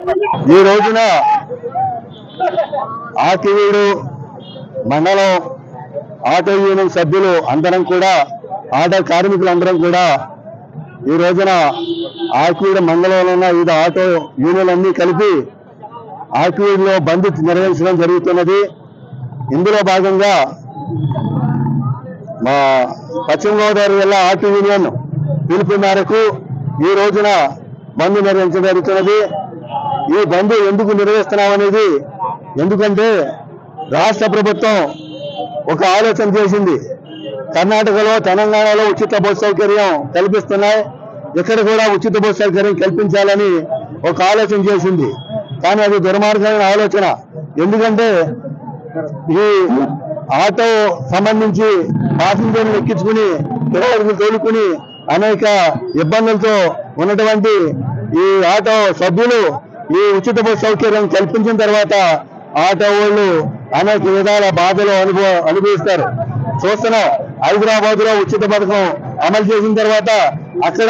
ఈ రోజున ఆకివీడు మండలం ఆటో యూనియన్ సభ్యులు అందరం కూడా ఆటో కార్మికులందరం కూడా ఈ రోజున ఆకివీడు మండలంలో ఉన్న వివిధ ఆటో యూనియన్లన్నీ కలిపి ఆకివీడులో బంద్ నిర్వహించడం జరుగుతున్నది. ఇందులో భాగంగా మా పశ్చిమ గోదావరి జిల్లా ఆటో యూనియన్ పిలుపు మేరకు ఈ రోజున బంద్ నిర్వహించడం జరుగుతున్నది. ఈ బంద్ ఎందుకు నిర్వహిస్తున్నామనేది, ఎందుకంటే రాష్ట్ర ప్రభుత్వం ఒక ఆలోచన చేసింది. కర్ణాటకలో, తెలంగాణలో ఉచిత బస్సు సౌకర్యం కల్పిస్తున్నాయి, ఇక్కడ కూడా ఉచిత బస్సు సౌకర్యం కల్పించాలని ఒక ఆలోచన చేసింది. కానీ అది దుర్మార్గమైన ఆలోచన. ఎందుకంటే ఈ ఆటో సంబంధించి ప్యాసింజర్లు ఎక్కించుకుని పిల్లలకు తోలుకుని అనేక ఇబ్బందులతో ఉన్నటువంటి ఈ ఆటో సభ్యులు ఈ ఉచిత బస్సు సౌకర్యం కల్పించిన తర్వాత ఆటో వాళ్ళు అనేక విధాల బాధలు అనుభవిస్తారు. చూస్తున్నాం, హైదరాబాద్ లో ఉచిత పథకం అమలు చేసిన తర్వాత అక్కడ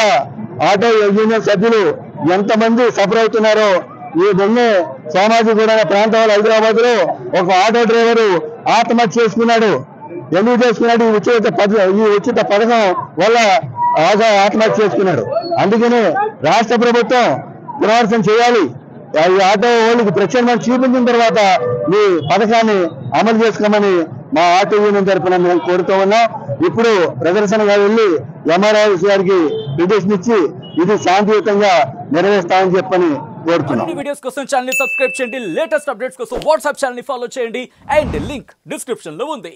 ఆటో యూనియన్ సభ్యులు ఎంతమంది సఫర్ అవుతున్నారో. ఈ మొన్నే సామాజిక ప్రాంతాల హైదరాబాద్ లో ఒక ఆటో డ్రైవరు ఆత్మహత్య చేసుకున్నాడు. ఎందుకు చేసుకున్నాడు? ఈ ఉచిత పథకం వల్ల ఆత్మహత్య చేసుకున్నాడు. అందుకనే రాష్ట్ర ప్రభుత్వం పునరాలోచన చేయాలి. ఈ ఆటో వాళ్ళకి ప్రత్యామ్నాయం చూపించిన తర్వాత ఈ పథకాన్ని అమలు చేసుకోమని మా ఆటో యూనియన్ తరఫున మేము కోరుతూ ఉన్నాం. ఇప్పుడు ప్రదర్శనగా వెళ్లి ఎంఆర్ఓ గారికి పిటిషన్ ఇచ్చి ఇది శాంతియుతంగా నిర్వహిస్తామని చెప్పని కోరుతున్నాం. వీడియోస్ కోసం ఛానల్ ని సబ్స్క్రైబ్ చేయండి, లేటెస్ట్ అప్డేట్స్ కోసం వాట్సాప్ ఛానల్ ని ఫాలో చేయండి అండ్ లింక్ డిస్క్రిప్షన్ లో ఉంది.